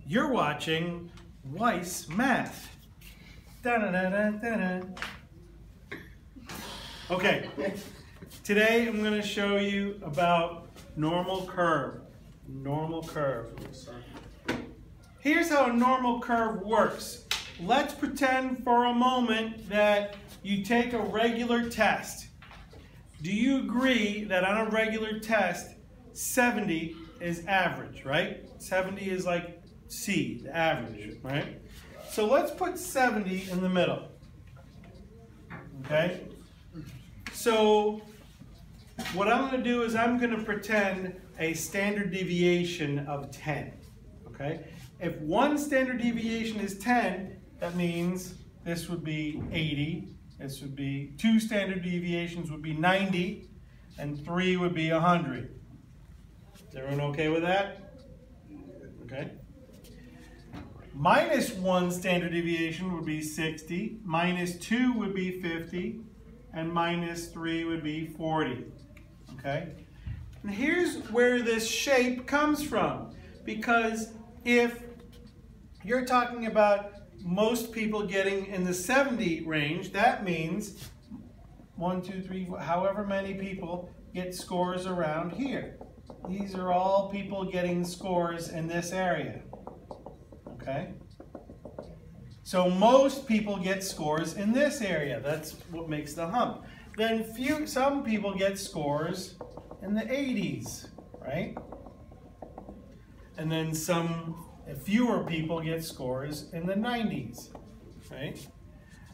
You're watching Weiss Math. Da-da-da-da-da-da. Okay, today I'm going to show you about normal curve. Normal curve. Here's how a normal curve works. Let's pretend for a moment that you take a regular test. Do you agree that on a regular test, 70 is average, right? 70 is like C, the average, right? So let's put 70 in the middle, okay? So what I'm going to do is I'm going to pretend a standard deviation of 10, okay? If one standard deviation is 10, that means this would be 80, this would be, 2 standard deviations would be 90, and 3 would be 100. Is everyone okay with that? Okay. Minus 1 standard deviation would be 60, minus 2 would be 50, and minus 3 would be 40. Okay? And here's where this shape comes from. Because if you're talking about most people getting in the 70 range, that means 1, 2, 3, 4, however many people get scores around here. These are all people getting scores in this area. Okay? So most people get scores in this area. That's what makes the hump. Then some people get scores in the 80s, right? And then fewer people get scores in the 90s, right?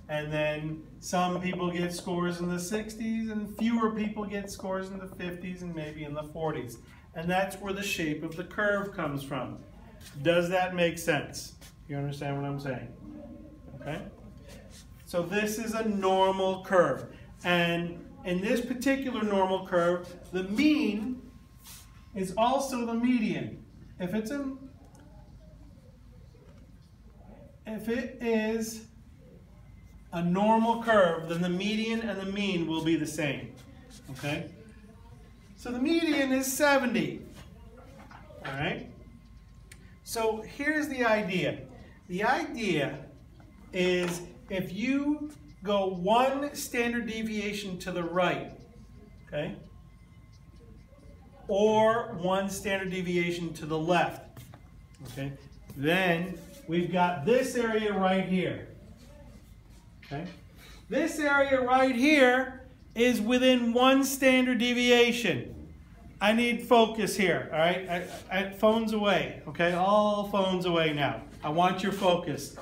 And then some people get scores in the 60s, and fewer people get scores in the 50s and maybe in the 40s. And that's where the shape of the curve comes from. Does that make sense? You understand what I'm saying? Okay? So this is a normal curve. And in this particular normal curve, the mean is also the median. If it is a normal curve, then the median and the mean will be the same. Okay? So the median is 70. All right? So here's the idea. The idea is if you go 1 standard deviation to the right, okay, or 1 standard deviation to the left, okay, then we've got this area right here. Okay? This area right here is within 1 standard deviation. I need focus here, all right? Phones away, okay? All phones away now. I want your focus.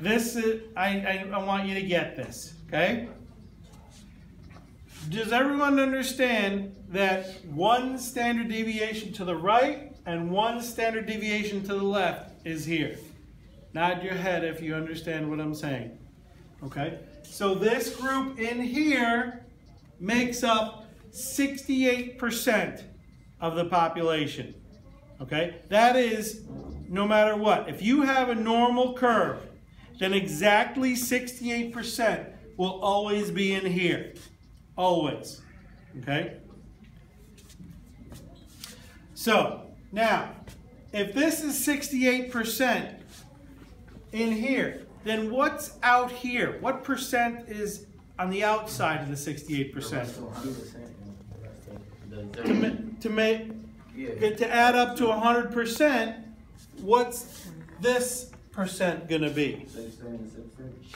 This is, I want you to get this, okay? Does everyone understand that 1 standard deviation to the right and 1 standard deviation to the left is here? Nod your head if you understand what I'm saying, okay? So this group in here makes up 68% of the population, okay? That is no matter what. If you have a normal curve, then exactly 68% will always be in here. Always, okay? So, now, if this is 68% in here, then what's out here? What percent is on the outside of the 68%? To add up to 100%, what's this percent going to be?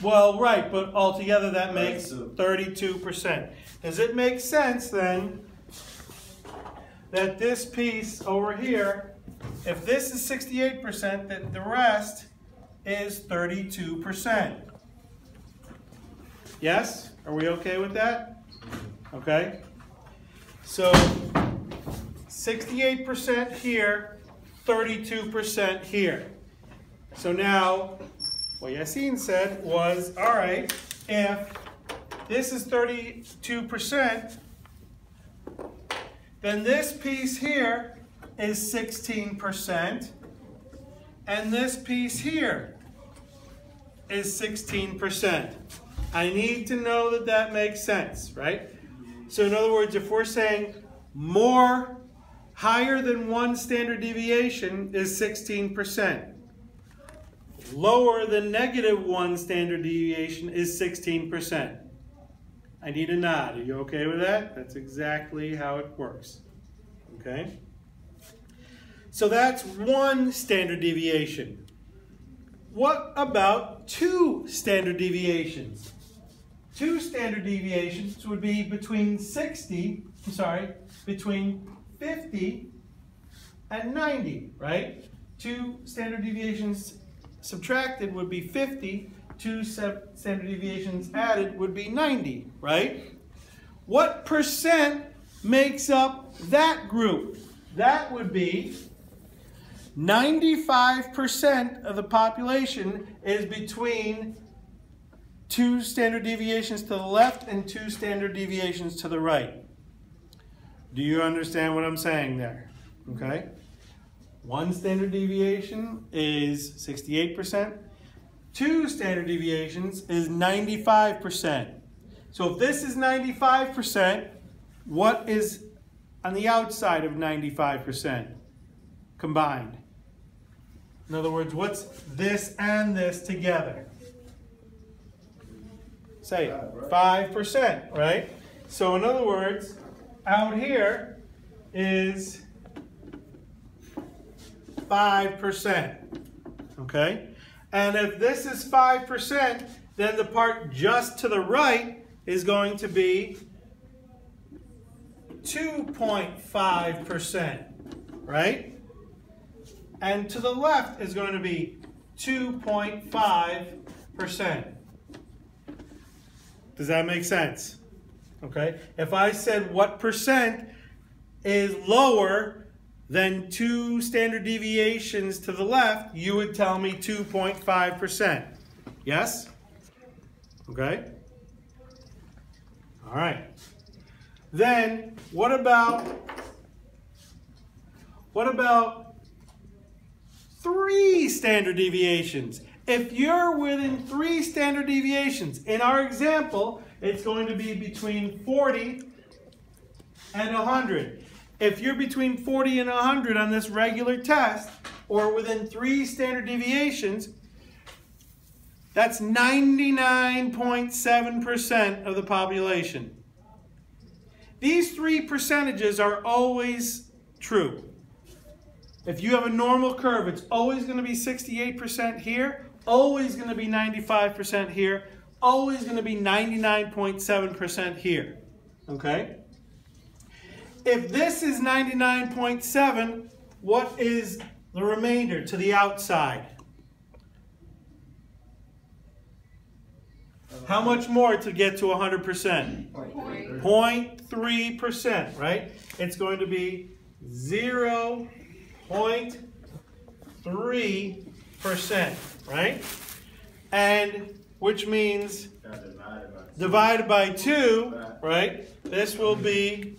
Well, right, but altogether that makes 32%. Does it make sense then that this piece over here, if this is 68%, that the rest is 32%? Yes? Are we okay with that? Okay. So 68% here, 32% here. So now, what Yassine said was, all right, if this is 32%, then this piece here is 16%, and this piece here is 16%. I need to know that that makes sense, right? So in other words, if we're saying higher than 1 standard deviation is 16%, lower than -1 standard deviation is 16%. I need a nod. Are you okay with that? That's exactly how it works. Okay? So that's 1 standard deviation. What about 2 standard deviations? 2 standard deviations would be between 50 and 90, right? 2 standard deviations subtracted would be 50. 2 standard deviations added would be 90, right? What percent makes up that group? That would be 95% of the population is between 2 standard deviations to the left and 2 standard deviations to the right. Do you understand what I'm saying there? Okay? 1 standard deviation is 68%. 2 standard deviations is 95%. So if this is 95%, what is on the outside of 95% combined? In other words, what's this and this together? Say it. 5%, right? So in other words, out here is 5%. Okay? And if this is 5%, then the part just to the right is going to be 2.5%, right? And to the left is going to be 2.5%. Does that make sense? Okay? If I said what percent is lower than 2 standard deviations to the left, you would tell me 2.5%. Yes? Okay? All right. Then what about 3 standard deviations? If you're within 3 standard deviations, in our example, it's going to be between 40 and 100. If you're between 40 and 100 on this regular test, or within 3 standard deviations, that's 99.7% of the population. These 3 percentages are always true. If you have a normal curve, it's always going to be 68% here, always going to be 95% here, always going to be 99.7% here. Okay? If this is 99.7, what is the remainder to the outside? How much more to get to 100%? 0.3%, right? It's going to be 0.3%, right? And which means divided by 2, right? This will be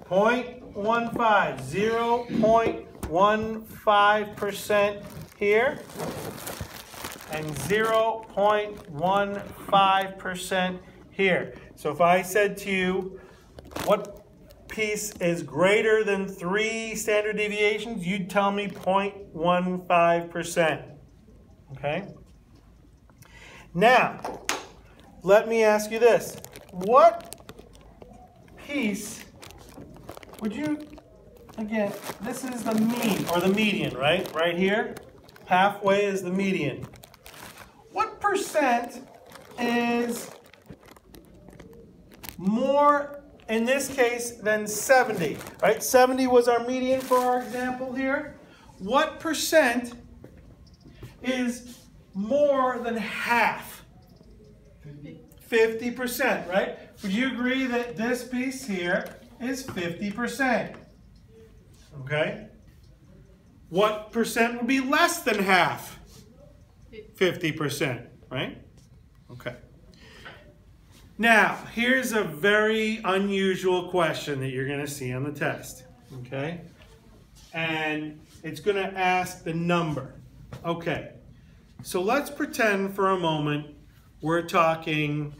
0.15, 0.15% here, and 0.15% here. So if I said to you, what piece is greater than 3 standard deviations, you'd tell me 0.15%. Okay? Now, let me ask you this. What piece would you, again, this is the mean, or the median, right? Right here, halfway is the median. What percent is more, in this case, than 70, right? 70 was our median for our example here. What percent is more than half? 50%, right? Would you agree that this piece here is 50%? Okay? What percent would be less than half? 50%, right? Okay. Now, here's a very unusual question that you're going to see on the test. Okay? And it's going to ask the number. Okay. So let's pretend for a moment we're talking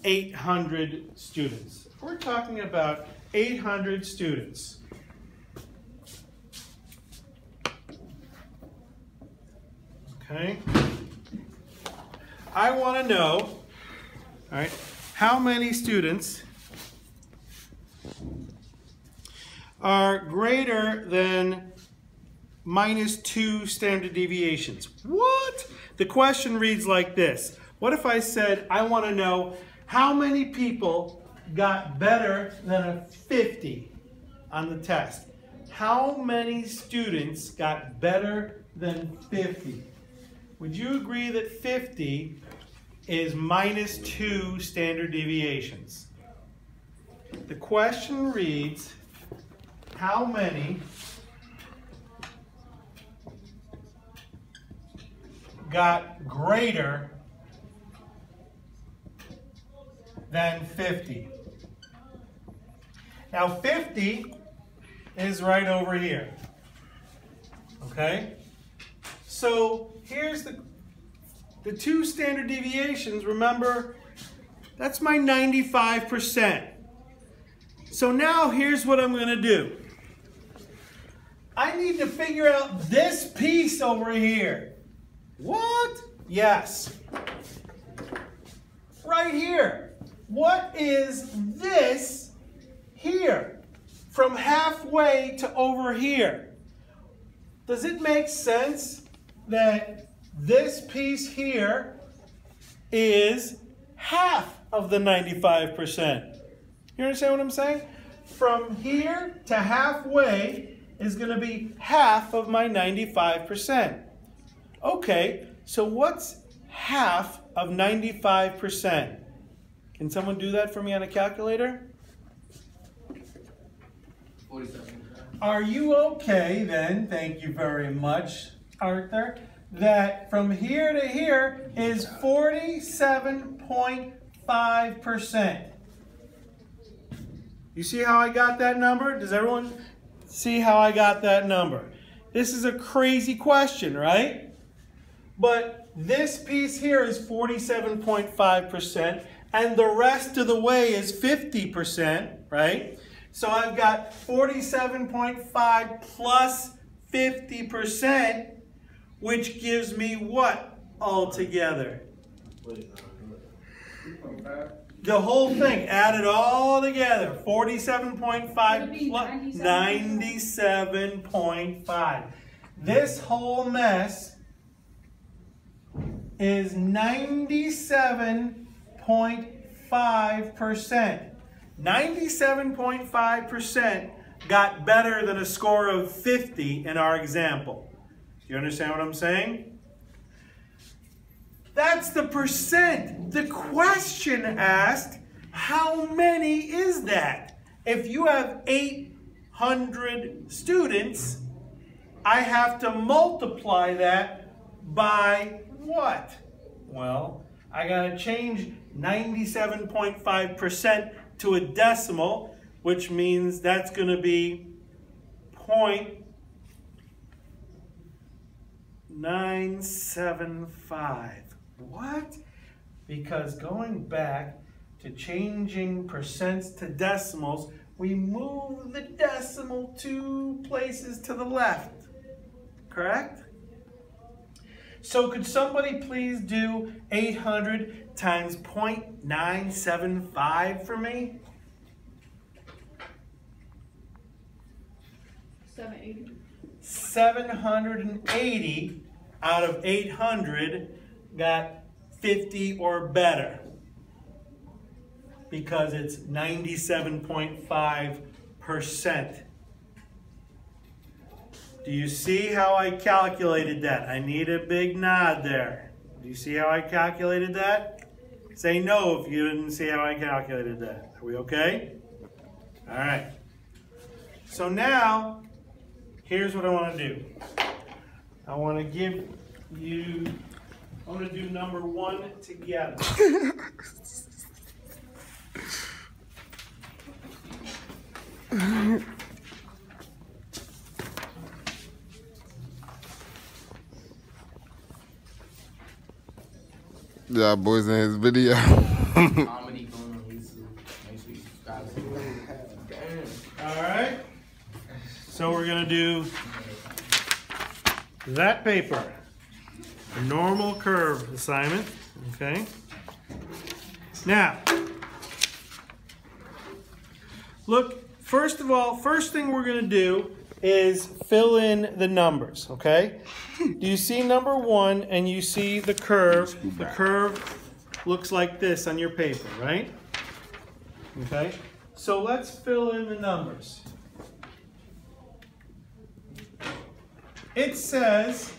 800 students. We're talking about 800 students. Okay? I want to know, all right, how many students are greater than -2 standard deviations. What? The question reads like this. What if I said, I want to know how many people got better than a 50 on the test? How many students got better than 50? Would you agree that 50 is -2 standard deviations? The question reads, how many got greater than 50? Now 50 is right over here. Okay? So here's the two standard deviations. Remember, that's my 95%. So now here's what I'm going to do. I need to figure out this piece over here. What? Yes. Right here. What is this here? From halfway to over here. Does it make sense that this piece here is half of the 95%? You understand what I'm saying? From here to halfway is going to be half of my 95%. Okay, so what's half of 95%? Can someone do that for me on a calculator? 47. Are you okay then, thank you very much, Arthur, that from here to here is 47.5%? You see how I got that number? Does everyone see how I got that number? This is a crazy question, right? But this piece here is 47.5%, and the rest of the way is 50%, right? So I've got 47.5 plus 50%, which gives me what altogether? The whole thing, add it all together, 47.5 plus 97.5. This whole mess is 97.5%. 97.5% got better than a score of 50 in our example. You understand what I'm saying? That's the percent. The question asked, how many is that? If you have 800 students, I have to multiply that by what? Well, I got to change 97.5% to a decimal, which means that's going to be 0.975. What? Because going back to changing percents to decimals, we move the decimal 2 places to the left. Correct? So could somebody please do 800 times 0.975 for me? 780. 780 out of 800 got 50 or better because it's 97.5%. Do you see how I calculated that? I need a big nod there. Do you see how I calculated that? Say no if you didn't see how I calculated that. Are we okay? All right. So now, here's what I want to do. I want to give you, I want to do number 1 together. Yeah, boys in his video. Comedy going on YouTube. Make sure you subscribe to it. All right. So we're going to do that paper. A normal curve assignment, okay? Now, look, first of all, first thing we're going to do is fill in the numbers, okay? Do you see number 1 and you see the curve? The curve looks like this on your paper, right? Okay, so let's fill in the numbers. It says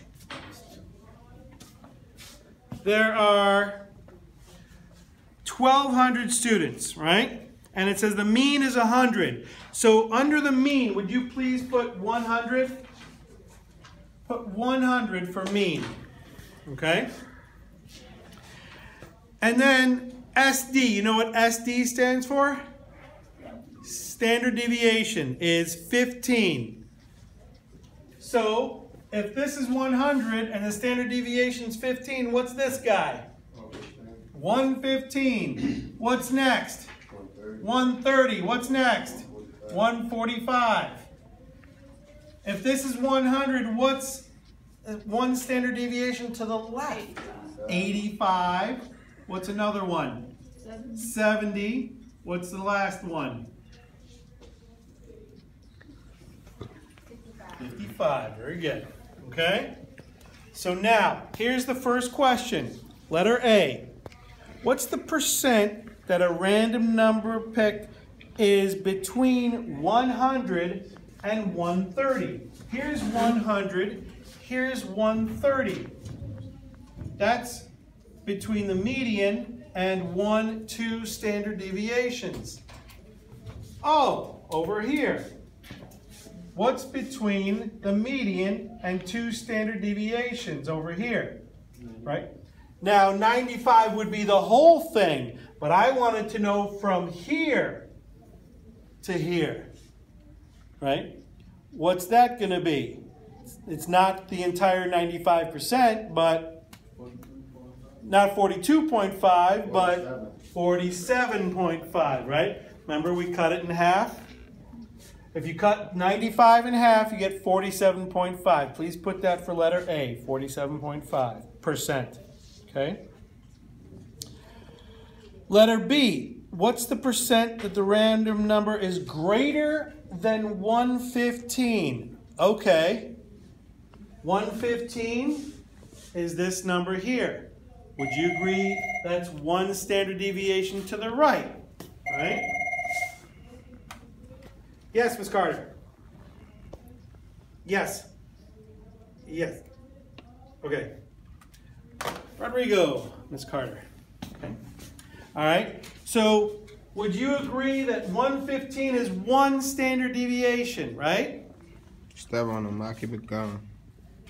there are 1,200 students, right? And it says the mean is 100. So under the mean, would you please put 100? Put 100 for mean, okay? And then SD, you know what SD stands for? Standard deviation is 15. So if this is 100 and the standard deviation is 15, what's this guy? 115. What's next? 130. What's next? 145. If this is 100, what's one standard deviation to the left? 85. What's another one? 70. What's the last one? 55. Very good. Okay? So now, here's the first question. Letter A. What's the percent that a random number picked is between 100 and 130? Here's 100. Here's 130. That's between the median and 1, 2 standard deviations. Oh, over here. What's between the median and 2 standard deviations over here? Right? Now, 95 would be the whole thing, but I wanted to know from here to here. Right? What's that going to be? It's not the entire 95%, but not 42.5, but 47.5, right? Remember, we cut it in half? If you cut 95 in half, you get 47.5. Please put that for letter A, 47.5%. Okay? Letter B, what's the percent that the random number is greater than 115? Okay. 115 is this number here. Would you agree that's 1 standard deviation to the right? Right? Yes, Ms. Carter. Yes. Yes. Okay. Rodrigo, Ms. Carter. Okay. All right. So, would you agree that 115 is 1 standard deviation, right? Step on them. I'll keep it going.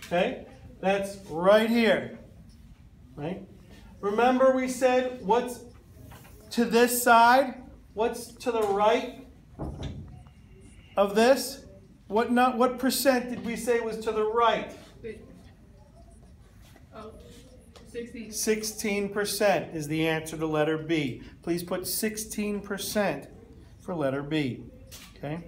Okay. That's right here. Right? Remember we said what's to this side? What's to the right of this? What percent did we say was to the right? 16. 16% is the answer to letter B. Please put 16% for letter B. Okay?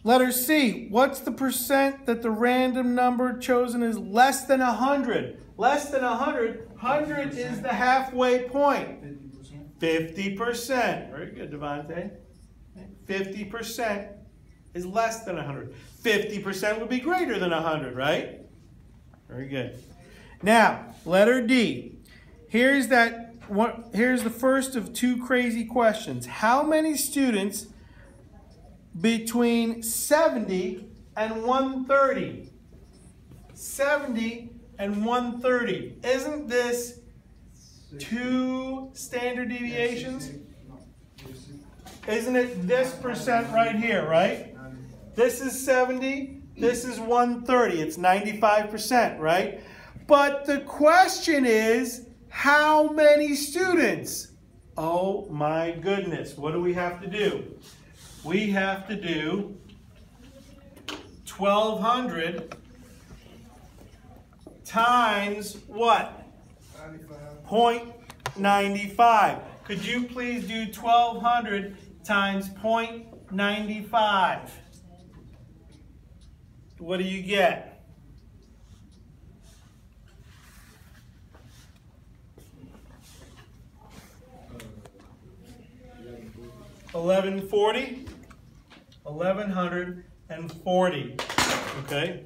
Letter C, what's the percent that the random number chosen is less than 100? Less than 100, 100 is the halfway point. 50%. Very good, Devontae. 50% is less than 100. 50% would be greater than 100, right? Very good. Now, letter D. Here's the first of 2 crazy questions. How many students between 70 and 130? 70 and 130. Isn't this 2 standard deviations? Isn't it this percent right here, right? This is 70, this is 130. It's 95%, right? But the question is, how many students? Oh my goodness, what do we have to do? We have to do 1,200 times what? 0.95. Could you please do 1,200 times 0.95? What do you get? 1140. 1140. Okay?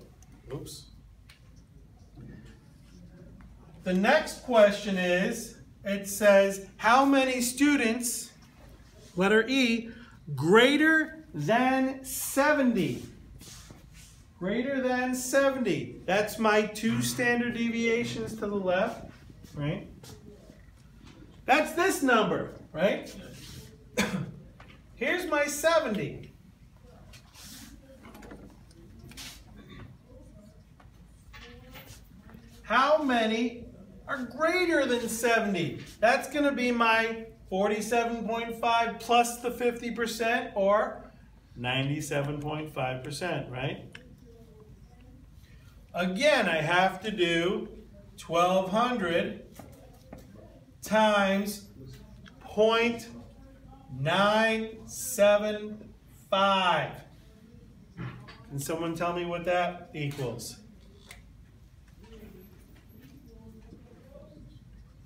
Oops. The next question is, it says, how many students, letter E, greater than 70? Greater than 70. That's my 2 standard deviations to the left, right? That's this number, right? Here's my 70. How many are greater than 70? That's going to be my 47.5 plus the 50%, or 97.5%, right? Again, I have to do 1200 times 0.975. Can someone tell me what that equals?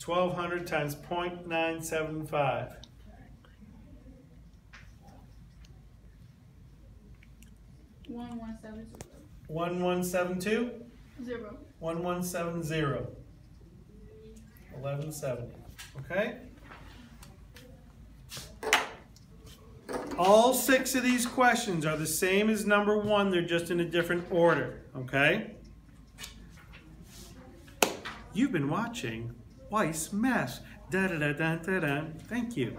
1200 times 0.975. 1170. 1172? 0. 1170. 1170. Okay? All 6 of these questions are the same as number 1. They're just in a different order. Okay? You've been watching Weiss Math. Da da da da da da. Thank you.